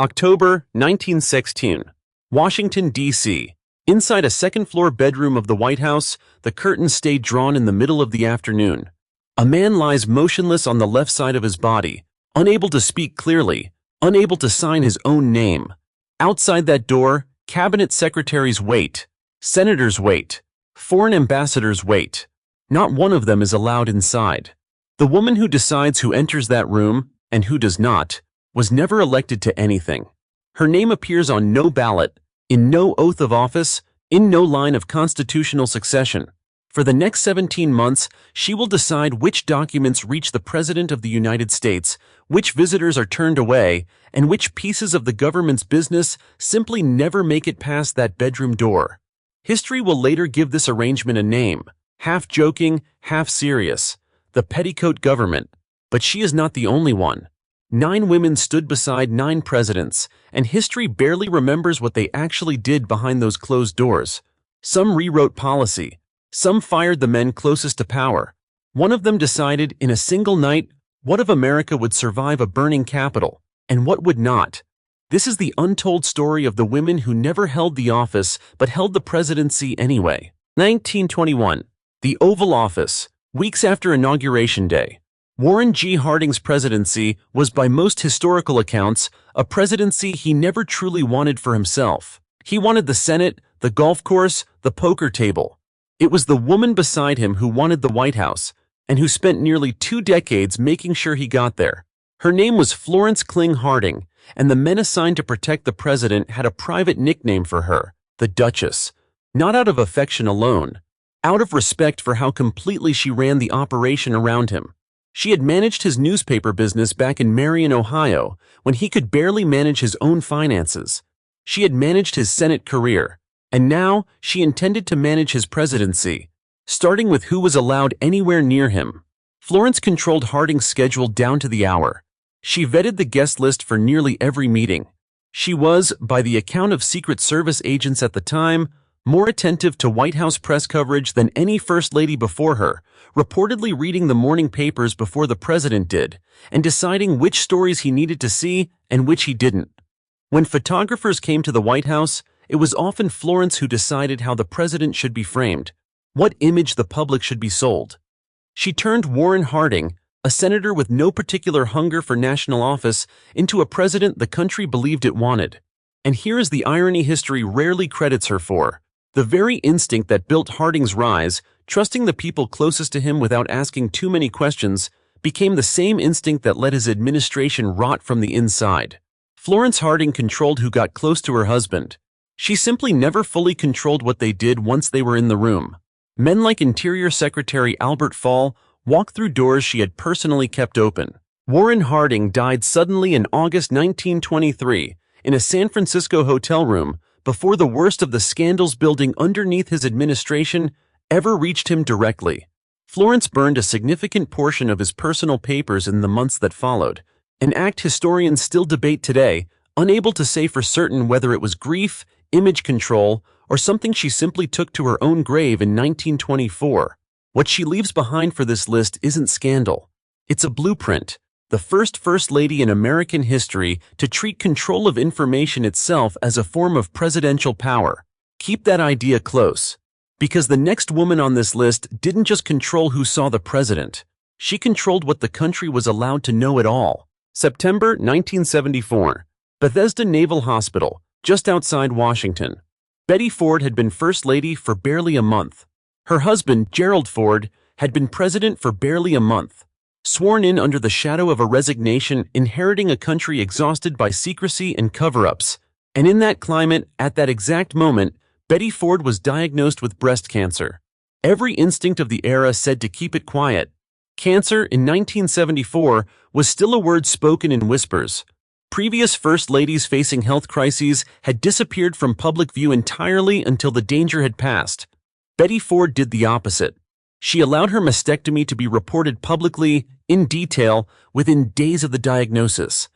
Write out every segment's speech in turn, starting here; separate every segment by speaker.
Speaker 1: October 1916. Washington, D.C. Inside a second-floor bedroom of the White House, the curtains stay drawn in the middle of the afternoon. A man lies motionless on the left side of his body, unable to speak clearly, unable to sign his own name. Outside that door, cabinet secretaries wait, senators wait, foreign ambassadors wait. Not one of them is allowed inside. The woman who decides who enters that room, and who does not, was never elected to anything. Her name appears on no ballot, in no oath of office, in no line of constitutional succession. For the next 17 months, she will decide which documents reach the President of the United States, which visitors are turned away, and which pieces of the government's business simply never make it past that bedroom door. History will later give this arrangement a name, half joking, half serious: the petticoat government. But she is not the only one. 9 women stood beside 9 presidents, and history barely remembers what they actually did behind those closed doors. Some rewrote policy. Some fired the men closest to power. One of them decided in a single night what of America would survive a burning Capitol, and what would not. This is the untold story of the women who never held the office but held the presidency anyway. 1921. The Oval Office. Weeks after Inauguration Day. Warren G. Harding's presidency was, by most historical accounts, a presidency he never truly wanted for himself. He wanted the Senate, the golf course, the poker table. It was the woman beside him who wanted the White House, and who spent nearly 2 decades making sure he got there. Her name was Florence Kling Harding, and the men assigned to protect the president had a private nickname for her, the Duchess. Not out of affection alone, out of respect for how completely she ran the operation around him. She had managed his newspaper business back in Marion, Ohio, when he could barely manage his own finances. She had managed his Senate career, and now she intended to manage his presidency, starting with who was allowed anywhere near him. Florence controlled Harding's schedule down to the hour. She vetted the guest list for nearly every meeting. She was, by the account of Secret Service agents at the time, more attentive to White House press coverage than any First Lady before her, reportedly reading the morning papers before the president did, and deciding which stories he needed to see and which he didn't. When photographers came to the White House, it was often Florence who decided how the president should be framed, what image the public should be sold. She turned Warren Harding, a senator with no particular hunger for national office, into a president the country believed it wanted. And here is the irony history rarely credits her for. The very instinct that built Harding's rise, trusting the people closest to him without asking too many questions, became the same instinct that let his administration rot from the inside. Florence Harding controlled who got close to her husband. She simply never fully controlled what they did once they were in the room. Men like Interior Secretary Albert Fall walked through doors she had personally kept open. Warren Harding died suddenly in August 1923 in a San Francisco hotel room, before the worst of the scandals building underneath his administration ever reached him directly. Florence burned a significant portion of his personal papers in the months that followed, an act historians still debate today, unable to say for certain whether it was grief, image control, or something she simply took to her own grave in 1924. What she leaves behind for this list isn't scandal. It's a blueprint. The First Lady in American history to treat control of information itself as a form of presidential power. Keep that idea close. Because the next woman on this list didn't just control who saw the president. She controlled what the country was allowed to know at all. September 1974. Bethesda Naval Hospital, just outside Washington. Betty Ford had been First Lady for barely a month. Her husband, Gerald Ford, had been president for barely a month. Sworn in under the shadow of a resignation, inheriting a country exhausted by secrecy and cover-ups. And in that climate, at that exact moment, Betty Ford was diagnosed with breast cancer. Every instinct of the era said to keep it quiet. Cancer, in 1974, was still a word spoken in whispers. Previous First Ladies facing health crises had disappeared from public view entirely until the danger had passed. Betty Ford did the opposite. She allowed her mastectomy to be reported publicly, in detail, within days of the diagnosis.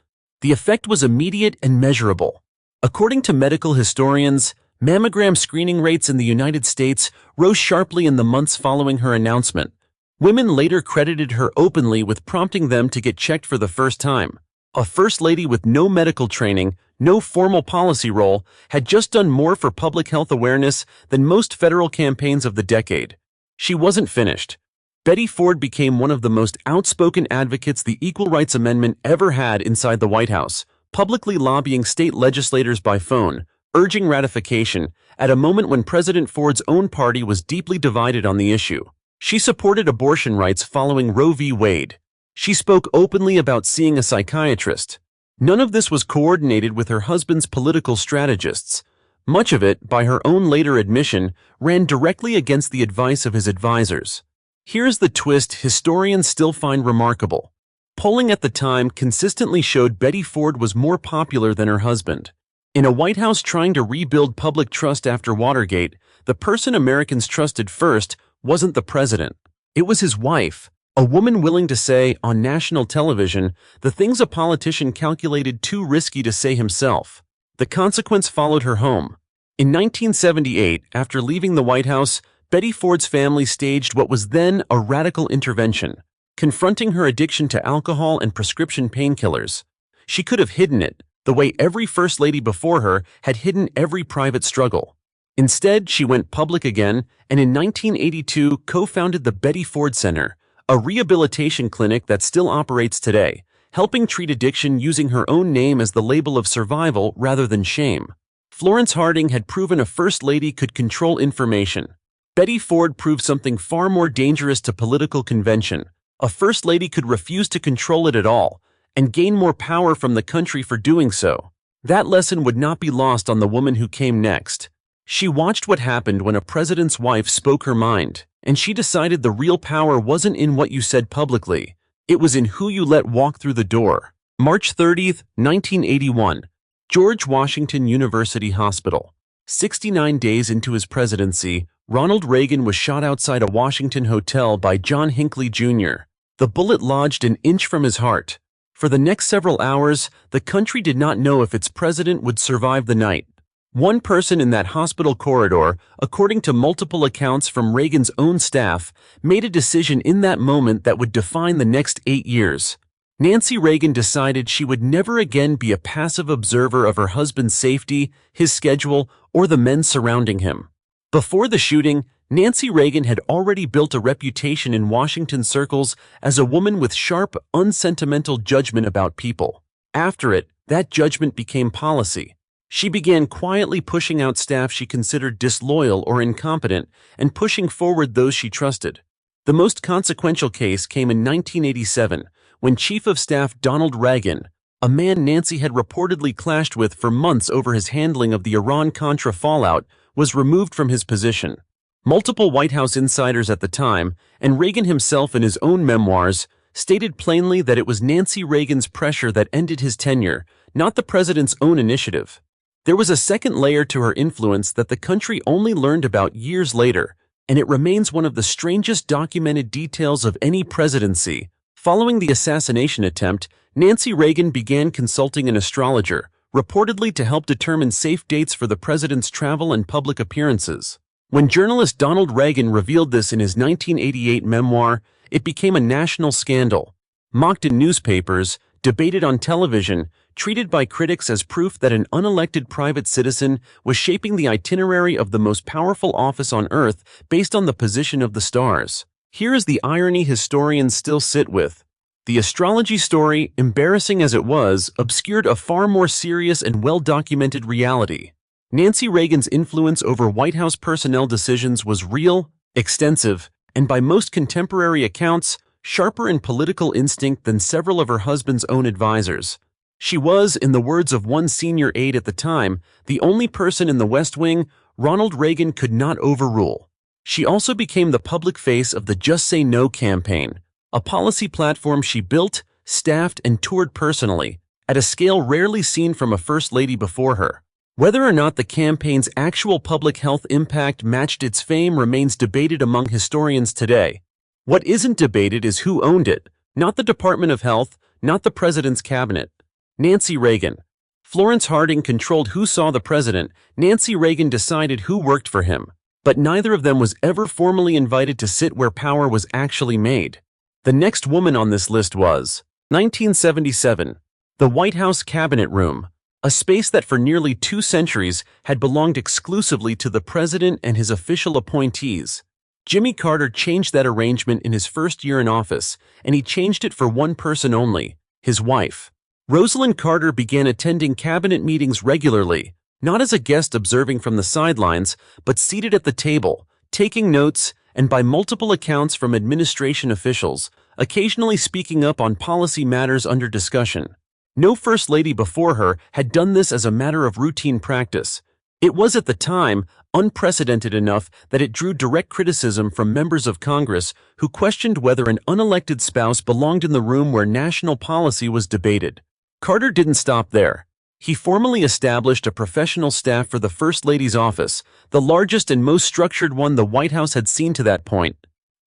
Speaker 1: The effect was immediate and measurable. According to medical historians, mammogram screening rates in the United States rose sharply in the months following her announcement. Women later credited her openly with prompting them to get checked for the first time. A first lady with no medical training, no formal policy role, had just done more for public health awareness than most federal campaigns of the decade. She wasn't finished. Betty Ford became one of the most outspoken advocates the Equal Rights Amendment ever had inside the White House, publicly lobbying state legislators by phone, urging ratification, at a moment when President Ford's own party was deeply divided on the issue. She supported abortion rights following Roe v. Wade. She spoke openly about seeing a psychiatrist. None of this was coordinated with her husband's political strategists. Much of it, by her own later admission, ran directly against the advice of his advisors. Here's the twist historians still find remarkable. Polling at the time consistently showed Betty Ford was more popular than her husband. In a White House trying to rebuild public trust after Watergate, the person Americans trusted first wasn't the president. It was his wife, a woman willing to say, on national television, the things a politician calculated too risky to say himself. The consequence followed her home. In 1978, after leaving the White House, Betty Ford's family staged what was then a radical intervention, confronting her addiction to alcohol and prescription painkillers. She could have hidden it, the way every first lady before her had hidden every private struggle. Instead, she went public again, and in 1982 co-founded the Betty Ford Center, a rehabilitation clinic that still operates today, helping treat addiction using her own name as the label of survival rather than shame. Florence Harding had proven a first lady could control information. Betty Ford proved something far more dangerous to political convention. A first lady could refuse to control it at all, and gain more power from the country for doing so. That lesson would not be lost on the woman who came next. She watched what happened when a president's wife spoke her mind, and she decided the real power wasn't in what you said publicly. It was in who you let walk through the door. March 30, 1981. George Washington University Hospital. 69 days into his presidency, Ronald Reagan was shot outside a Washington hotel by John Hinckley Jr. The bullet lodged an inch from his heart. For the next several hours, the country did not know if its president would survive the night. One person in that hospital corridor, according to multiple accounts from Reagan's own staff, made a decision in that moment that would define the next 8 years. Nancy Reagan decided she would never again be a passive observer of her husband's safety, his schedule, or the men surrounding him. Before the shooting, Nancy Reagan had already built a reputation in Washington circles as a woman with sharp, unsentimental judgment about people. After it, that judgment became policy. She began quietly pushing out staff she considered disloyal or incompetent and pushing forward those she trusted. The most consequential case came in 1987 when Chief of Staff Donald Reagan, a man Nancy had reportedly clashed with for months over his handling of the Iran-Contra fallout, was removed from his position. Multiple White House insiders at the time, and Reagan himself in his own memoirs, stated plainly that it was Nancy Reagan's pressure that ended his tenure, not the president's own initiative. There was a second layer to her influence that the country only learned about years later, and it remains one of the strangest documented details of any presidency. Following the assassination attempt, Nancy Reagan began consulting an astrologer, reportedly to help determine safe dates for the president's travel and public appearances. When journalist Donald Reagan revealed this in his 1988 memoir, it became a national scandal. Mocked in newspapers, debated on television, treated by critics as proof that an unelected private citizen was shaping the itinerary of the most powerful office on earth based on the position of the stars. Here is the irony historians still sit with. The astrology story, embarrassing as it was, obscured a far more serious and well-documented reality. Nancy Reagan's influence over White House personnel decisions was real, extensive, and by most contemporary accounts, sharper in political instinct than several of her husband's own advisors. She was, in the words of one senior aide at the time, the only person in the West Wing Ronald Reagan could not overrule. She also became the public face of the Just Say No campaign, a policy platform she built, staffed, and toured personally, at a scale rarely seen from a first lady before her. Whether or not the campaign's actual public health impact matched its fame remains debated among historians today. What isn't debated is who owned it, not the Department of Health, not the president's cabinet. Nancy Reagan. Florence Harding controlled who saw the president. Nancy Reagan decided who worked for him. But neither of them was ever formally invited to sit where power was actually made. The next woman on this list was 1977. The White House Cabinet Room, a space that for nearly 2 centuries had belonged exclusively to the president and his official appointees. Jimmy Carter changed that arrangement in his first year in office, and he changed it for one person only, his wife. Rosalind Carter began attending cabinet meetings regularly, not as a guest observing from the sidelines, but seated at the table, taking notes, and by multiple accounts from administration officials, occasionally speaking up on policy matters under discussion. No First Lady before her had done this as a matter of routine practice. It was at the time unprecedented enough that it drew direct criticism from members of Congress who questioned whether an unelected spouse belonged in the room where national policy was debated. Carter didn't stop there. He formally established a professional staff for the First Lady's office, the largest and most structured one the White House had seen to that point,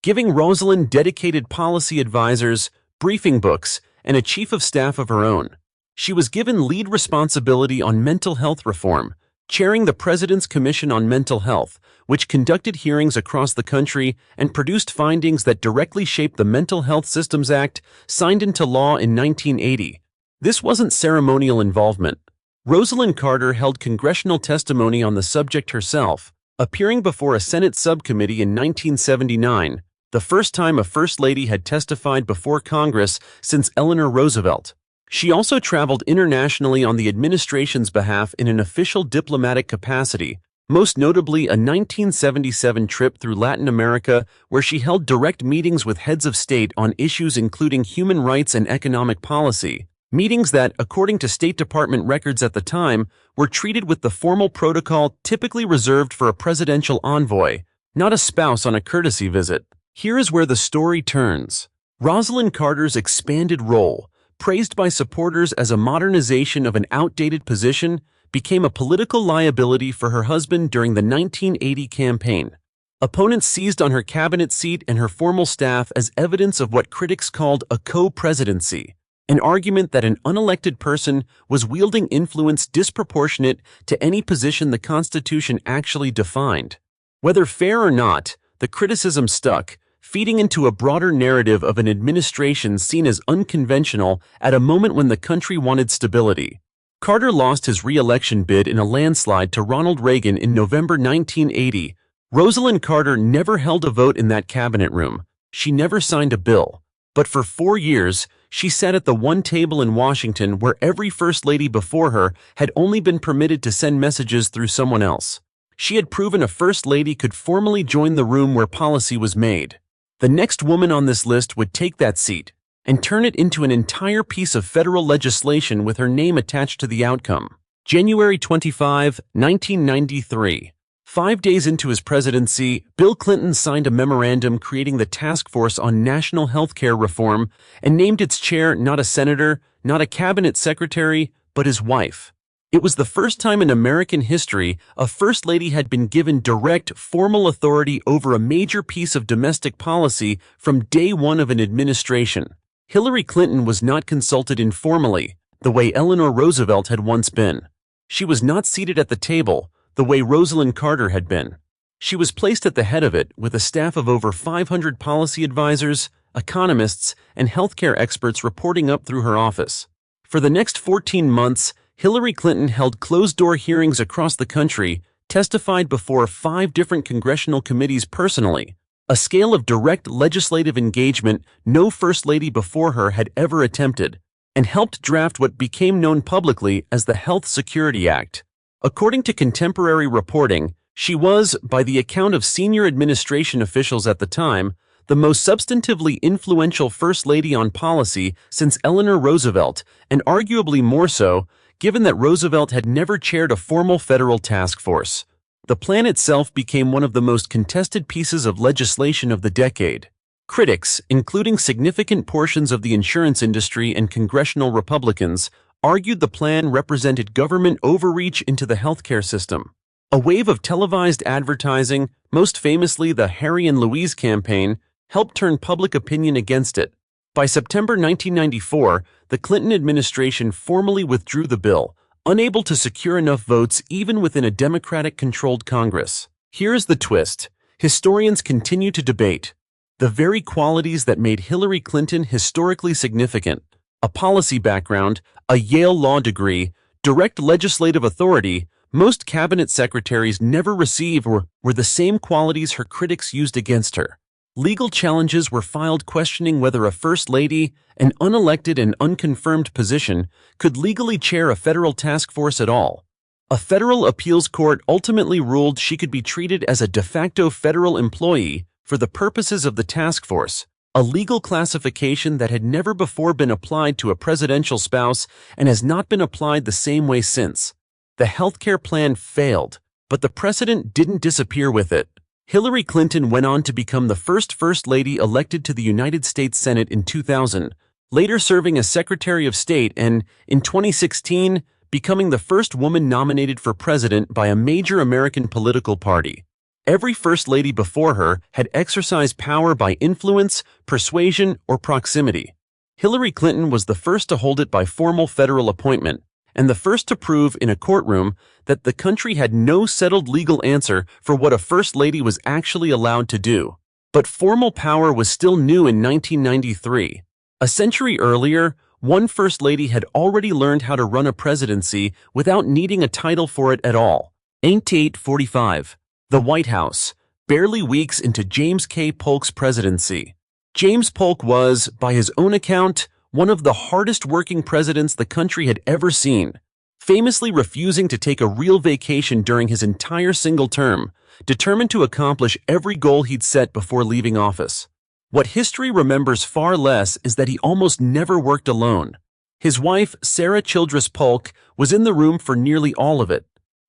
Speaker 1: giving Rosalind dedicated policy advisors, briefing books, and a chief of staff of her own. She was given lead responsibility on mental health reform, chairing the President's Commission on Mental Health, which conducted hearings across the country and produced findings that directly shaped the Mental Health Systems Act, signed into law in 1980. This wasn't ceremonial involvement. Rosalind Carter held congressional testimony on the subject herself, appearing before a Senate subcommittee in 1979, the first time a First Lady had testified before Congress since Eleanor Roosevelt. She also traveled internationally on the administration's behalf in an official diplomatic capacity, most notably a 1977 trip through Latin America where she held direct meetings with heads of state on issues including human rights and economic policy, meetings that, according to State Department records at the time, were treated with the formal protocol typically reserved for a presidential envoy, not a spouse on a courtesy visit. Here is where the story turns. Rosalind Carter's expanded role, praised by supporters as a modernization of an outdated position, became a political liability for her husband during the 1980 campaign. Opponents seized on her cabinet seat and her formal staff as evidence of what critics called a co-presidency, an argument that an unelected person was wielding influence disproportionate to any position the Constitution actually defined. Whether fair or not, the criticism stuck, feeding into a broader narrative of an administration seen as unconventional at a moment when the country wanted stability. Carter lost his re-election bid in a landslide to Ronald Reagan in November 1980. Rosalind Carter never held a vote in that cabinet room. She never signed a bill. But for 4 years, she sat at the one table in Washington where every First Lady before her had only been permitted to send messages through someone else. She had proven a First Lady could formally join the room where policy was made. The next woman on this list would take that seat and turn it into an entire piece of federal legislation with her name attached to the outcome. January 25, 1993. 5 days into his presidency, Bill Clinton signed a memorandum creating the Task Force on National Health Care Reform and named its chair not a senator, not a cabinet secretary, but his wife. It was the first time in American history a First Lady had been given direct, formal authority over a major piece of domestic policy from day one of an administration. Hillary Clinton was not consulted informally, the way Eleanor Roosevelt had once been. She was not seated at the table, the way Rosalind Carter had been. She was placed at the head of it with a staff of over 500 policy advisors, economists, and healthcare experts reporting up through her office. For the next 14 months, Hillary Clinton held closed-door hearings across the country, testified before 5 different congressional committees personally, a scale of direct legislative engagement no First Lady before her had ever attempted, and helped draft what became known publicly as the Health Security Act. According to contemporary reporting, she was, by the account of senior administration officials at the time, the most substantively influential First Lady on policy since Eleanor Roosevelt, and arguably more so, given that Roosevelt had never chaired a formal federal task force. The plan itself became one of the most contested pieces of legislation of the decade. Critics, including significant portions of the insurance industry and congressional Republicans, argued the plan represented government overreach into the healthcare system. A wave of televised advertising, most famously the Harry and Louise campaign, helped turn public opinion against it. By September 1994, the Clinton administration formally withdrew the bill, unable to secure enough votes even within a Democratic-controlled Congress. Here's the twist. Historians continue to debate the very qualities that made Hillary Clinton historically significant, A policy background, a Yale law degree, direct legislative authority, most cabinet secretaries never received were the same qualities her critics used against her. Legal challenges were filed questioning whether a First Lady, an unelected and unconfirmed position, could legally chair a federal task force at all. A federal appeals court ultimately ruled she could be treated as a de facto federal employee for the purposes of the task force, a legal classification that had never before been applied to a presidential spouse and has not been applied the same way since. The healthcare plan failed, but the precedent didn't disappear with it. Hillary Clinton went on to become the First Lady elected to the United States Senate in 2000, later serving as Secretary of State and, in 2016, becoming the first woman nominated for president by a major American political party. Every First Lady before her had exercised power by influence, persuasion, or proximity. Hillary Clinton was the first to hold it by formal federal appointment, and the first to prove in a courtroom that the country had no settled legal answer for what a First Lady was actually allowed to do. But formal power was still new in 1993. A century earlier, one First Lady had already learned how to run a presidency without needing a title for it at all. 1845. The White House, barely weeks into James K. Polk's presidency. James Polk was, by his own account, one of the hardest-working presidents the country had ever seen, famously refusing to take a real vacation during his entire single term, determined to accomplish every goal he'd set before leaving office. What history remembers far less is that he almost never worked alone. His wife, Sarah Childress Polk, was in the room for nearly all of it.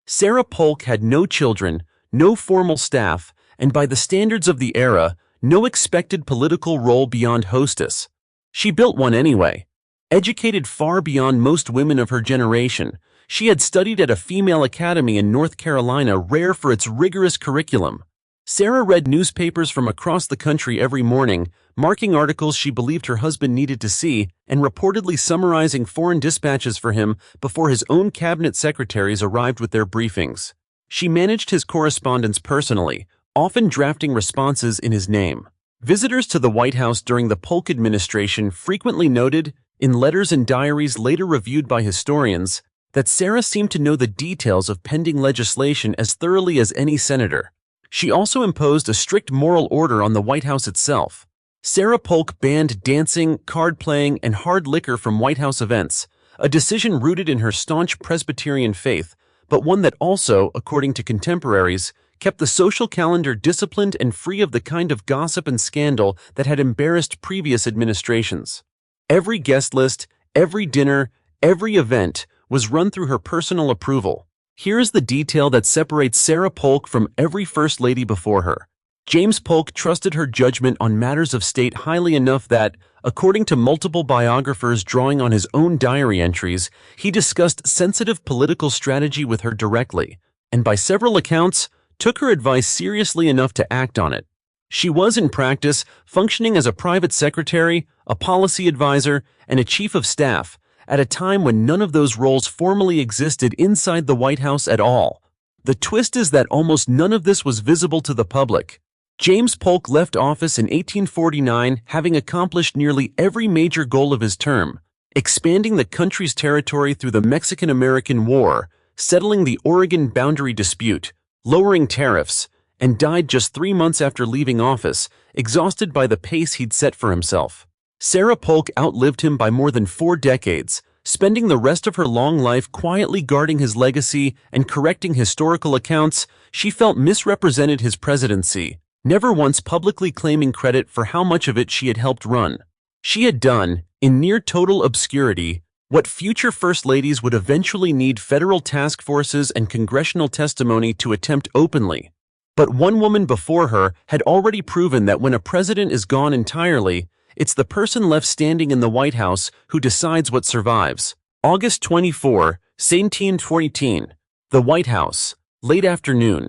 Speaker 1: Sarah Polk had no children, no formal staff, and by the standards of the era, no expected political role beyond hostess. She built one anyway. Educated far beyond most women of her generation, she had studied at a female academy in North Carolina rare for its rigorous curriculum. Sarah read newspapers from across the country every morning, marking articles she believed her husband needed to see and reportedly summarizing foreign dispatches for him before his own cabinet secretaries arrived with their briefings. She managed his correspondence personally, often drafting responses in his name. Visitors to the White House during the Polk administration frequently noted, in letters and diaries later reviewed by historians, that Sarah seemed to know the details of pending legislation as thoroughly as any senator. She also imposed a strict moral order on the White House itself. Sarah Polk banned dancing, card playing, and hard liquor from White House events, a decision rooted in her staunch Presbyterian faith, but one that also, according to contemporaries, kept the social calendar disciplined and free of the kind of gossip and scandal that had embarrassed previous administrations. Every guest list, every dinner, every event was run through her personal approval. Here is the detail that separates Sarah Polk from every First Lady before her. James Polk trusted her judgment on matters of state highly enough that, according to multiple biographers drawing on his own diary entries, he discussed sensitive political strategy with her directly, and by several accounts, took her advice seriously enough to act on it. She was, in practice, functioning as a private secretary, a policy advisor, and a chief of staff, at a time when none of those roles formally existed inside the White House at all. The twist is that almost none of this was visible to the public. James Polk left office in 1849 having accomplished nearly every major goal of his term, expanding the country's territory through the Mexican-American War, settling the Oregon boundary dispute, lowering tariffs, and died just 3 months after leaving office, exhausted by the pace he'd set for himself. Sarah Polk outlived him by more than 4 decades, spending the rest of her long life quietly guarding his legacy and correcting historical accounts she felt misrepresented his presidency, never once publicly claiming credit for how much of it she had helped run. She had done, in near total obscurity, what future First Ladies would eventually need federal task forces and congressional testimony to attempt openly. But one woman before her had already proven that when a president is gone entirely, it's the person left standing in the White House who decides what survives. August 24, 1714. The White House. Late afternoon.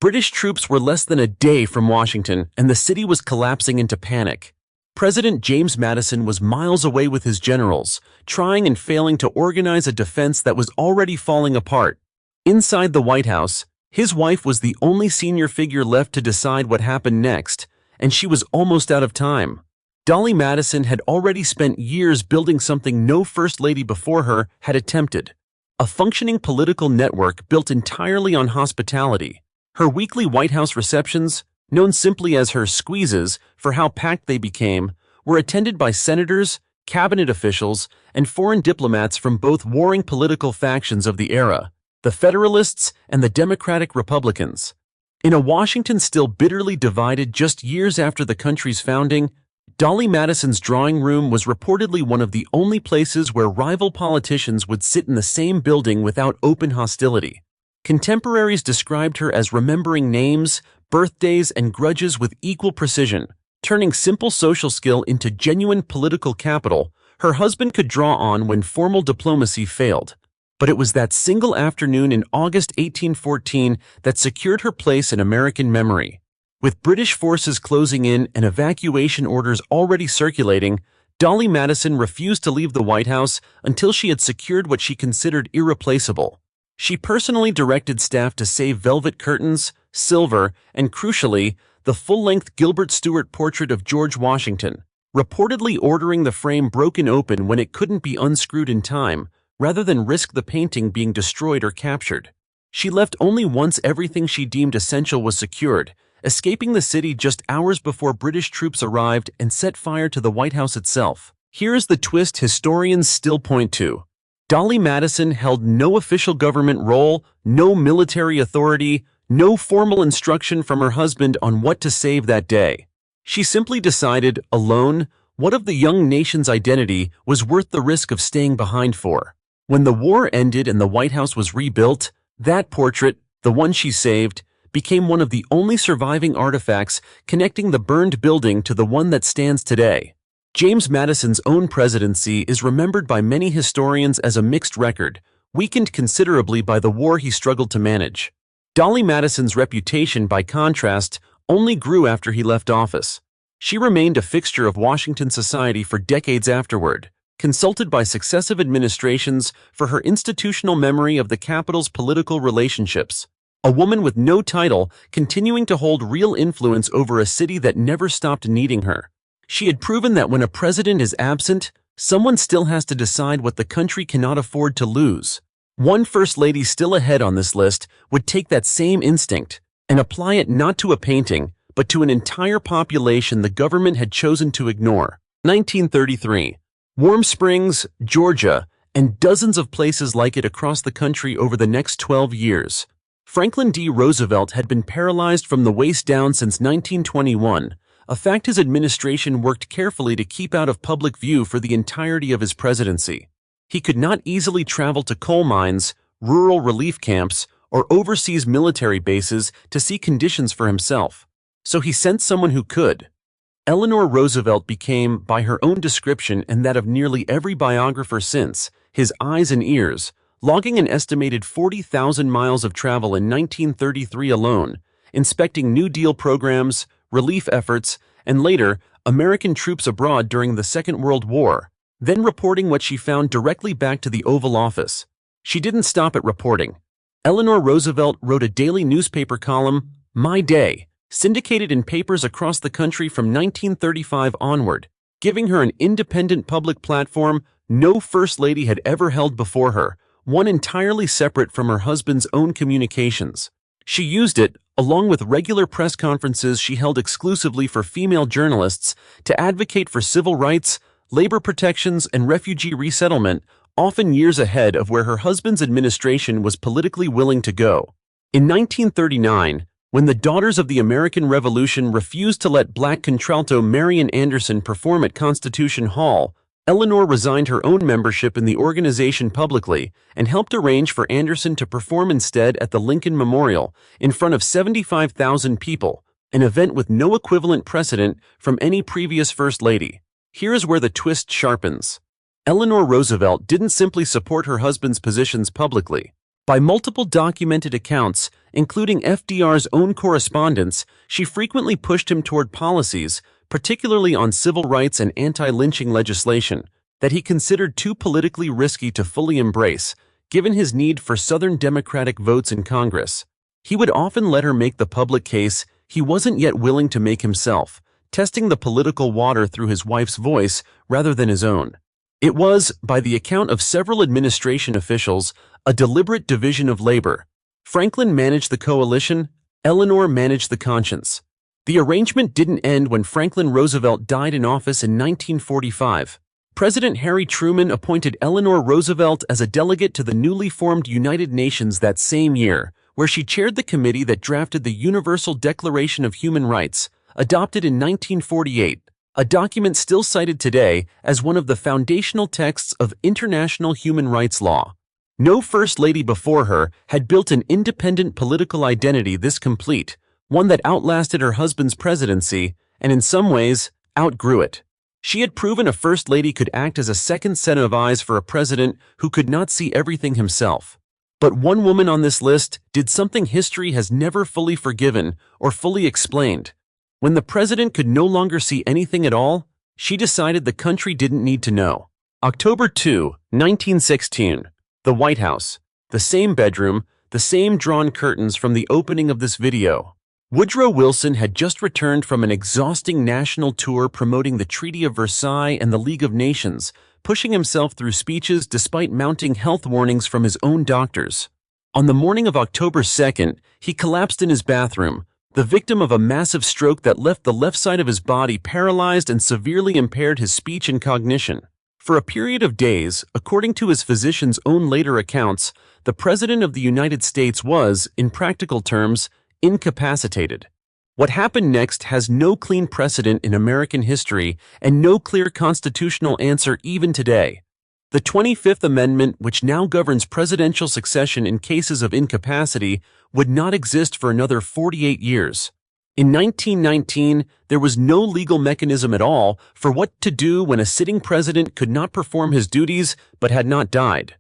Speaker 1: British troops were less than a day from Washington, and the city was collapsing into panic. President James Madison was miles away with his generals, trying and failing to organize a defense that was already falling apart. Inside the White House, his wife was the only senior figure left to decide what happened next, and she was almost out of time. Dolly Madison had already spent years building something no First Lady before her had attempted: a functioning political network built entirely on hospitality. Her weekly White House receptions, known simply as her squeezes for how packed they became, were attended by senators, cabinet officials, and foreign diplomats from both warring political factions of the era, the Federalists and the Democratic Republicans. In a Washington still bitterly divided just years after the country's founding, Dolly Madison's drawing room was reportedly one of the only places where rival politicians would sit in the same building without open hostility. Contemporaries described her as remembering names, birthdays, and grudges with equal precision, turning simple social skill into genuine political capital her husband could draw on when formal diplomacy failed. But it was that single afternoon in August 1814 that secured her place in American memory. With British forces closing in and evacuation orders already circulating, Dolly Madison refused to leave the White House until she had secured what she considered irreplaceable. She personally directed staff to save velvet curtains, silver, and crucially, the full-length Gilbert Stuart portrait of George Washington, reportedly ordering the frame broken open when it couldn't be unscrewed in time, rather than risk the painting being destroyed or captured. She left only once everything she deemed essential was secured, escaping the city just hours before British troops arrived and set fire to the White House itself. Here is the twist historians still point to: Dolly Madison held no official government role, no military authority, no formal instruction from her husband on what to save that day. She simply decided, alone, what of the young nation's identity was worth the risk of staying behind for. When the war ended and the White House was rebuilt, that portrait, the one she saved, became one of the only surviving artifacts connecting the burned building to the one that stands today. James Madison's own presidency is remembered by many historians as a mixed record, weakened considerably by the war he struggled to manage. Dolly Madison's reputation, by contrast, only grew after he left office. She remained a fixture of Washington society for decades afterward, consulted by successive administrations for her institutional memory of the capital's political relationships. A woman with no title, continuing to hold real influence over a city that never stopped needing her. She had proven that when a president is absent, someone still has to decide what the country cannot afford to lose. One First Lady still ahead on this list would take that same instinct and apply it not to a painting, but to an entire population the government had chosen to ignore. 1933. Warm Springs, Georgia, and dozens of places like it across the country over the next 12 years. Franklin D. Roosevelt had been paralyzed from the waist down since 1921, a fact his administration worked carefully to keep out of public view for the entirety of his presidency. He could not easily travel to coal mines, rural relief camps, or overseas military bases to see conditions for himself, so he sent someone who could. Eleanor Roosevelt became, by her own description and that of nearly every biographer since, his eyes and ears, logging an estimated 40,000 miles of travel in 1933 alone, inspecting New Deal programs, relief efforts, and later, American troops abroad during the Second World War, then reporting what she found directly back to the Oval Office. She didn't stop at reporting. Eleanor Roosevelt wrote a daily newspaper column, My Day, syndicated in papers across the country from 1935 onward, giving her an independent public platform no First Lady had ever held before her, one entirely separate from her husband's own communications. She used it, along with regular press conferences she held exclusively for female journalists, to advocate for civil rights, labor protections, and refugee resettlement, often years ahead of where her husband's administration was politically willing to go. In 1939, when the Daughters of the American Revolution refused to let black contralto Marian Anderson perform at Constitution Hall, Eleanor resigned her own membership in the organization publicly and helped arrange for Anderson to perform instead at the Lincoln Memorial in front of 75,000 people, an event with no equivalent precedent from any previous First Lady. Here is where the twist sharpens. Eleanor Roosevelt didn't simply support her husband's positions publicly. By multiple documented accounts, including FDR's own correspondence, she frequently pushed him toward policies, particularly on civil rights and anti-lynching legislation, that he considered too politically risky to fully embrace, given his need for Southern Democratic votes in Congress. He would often let her make the public case he wasn't yet willing to make himself, testing the political water through his wife's voice rather than his own. It was, by the account of several administration officials, a deliberate division of labor. Franklin managed the coalition, Eleanor managed the conscience. The arrangement didn't end when Franklin Roosevelt died in office in 1945. President Harry Truman appointed Eleanor Roosevelt as a delegate to the newly formed United Nations that same year, where she chaired the committee that drafted the Universal Declaration of Human Rights, adopted in 1948, a document still cited today as one of the foundational texts of international human rights law. No First Lady before her had built an independent political identity this complete, one that outlasted her husband's presidency and in some ways outgrew it. She had proven a First Lady could act as a second set of eyes for a president who could not see everything himself. But one woman on this list did something history has never fully forgiven or fully explained. When the president could no longer see anything at all, she decided the country didn't need to know. October 2, 1916. The White House. The same bedroom, the same drawn curtains from the opening of this video. Woodrow Wilson had just returned from an exhausting national tour promoting the Treaty of Versailles and the League of Nations, pushing himself through speeches despite mounting health warnings from his own doctors. On the morning of October 2nd, he collapsed in his bathroom, the victim of a massive stroke that left the left side of his body paralyzed and severely impaired his speech and cognition. For a period of days, according to his physician's own later accounts, the President of the United States was, in practical terms, incapacitated. What happened next has no clean precedent in American history and no clear constitutional answer even today. The 25th Amendment, which now governs presidential succession in cases of incapacity, would not exist for another 48 years. In 1919, there was no legal mechanism at all for what to do when a sitting president could not perform his duties but had not died.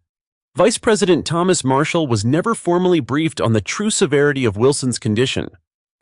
Speaker 1: Vice President Thomas Marshall was never formally briefed on the true severity of Wilson's condition.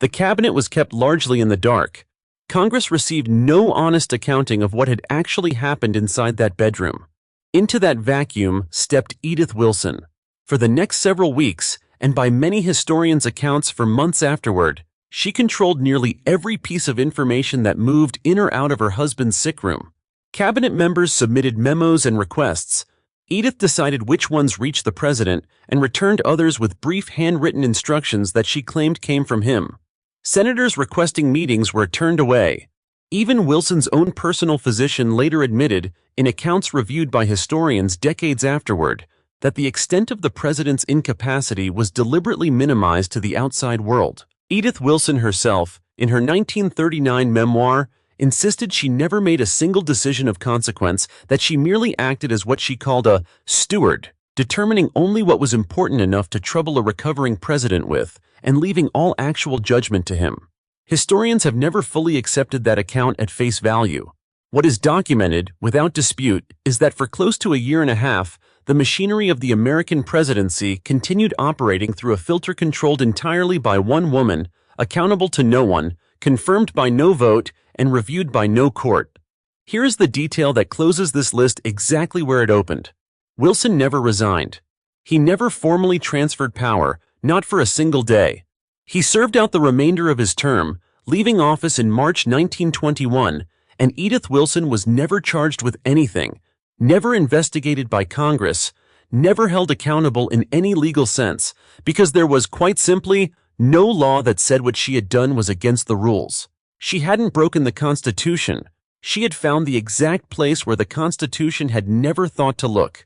Speaker 1: The cabinet was kept largely in the dark. Congress received no honest accounting of what had actually happened inside that bedroom. Into that vacuum stepped Edith Wilson. For the next several weeks, and by many historians' accounts for months afterward, she controlled nearly every piece of information that moved in or out of her husband's sick room. Cabinet members submitted memos and requests. Edith decided which ones reached the president and returned others with brief handwritten instructions that she claimed came from him. Senators requesting meetings were turned away. Even Wilson's own personal physician later admitted, in accounts reviewed by historians decades afterward, that the extent of the president's incapacity was deliberately minimized to the outside world. Edith Wilson herself, in her 1939 memoir, insisted she never made a single decision of consequence, that she merely acted as what she called a steward, determining only what was important enough to trouble a recovering president with, and leaving all actual judgment to him. Historians have never fully accepted that account at face value. What is documented, without dispute, is that for close to a year and a half, the machinery of the American presidency continued operating through a filter controlled entirely by one woman, accountable to no one, confirmed by no vote, and reviewed by no court. Here is the detail that closes this list exactly where it opened. Wilson never resigned. He never formally transferred power, not for a single day. He served out the remainder of his term, leaving office in March 1921, and Edith Wilson was never charged with anything, never investigated by Congress, never held accountable in any legal sense, because there was, quite simply, no law that said what she had done was against the rules. She hadn't broken the Constitution. She had found the exact place where the Constitution had never thought to look.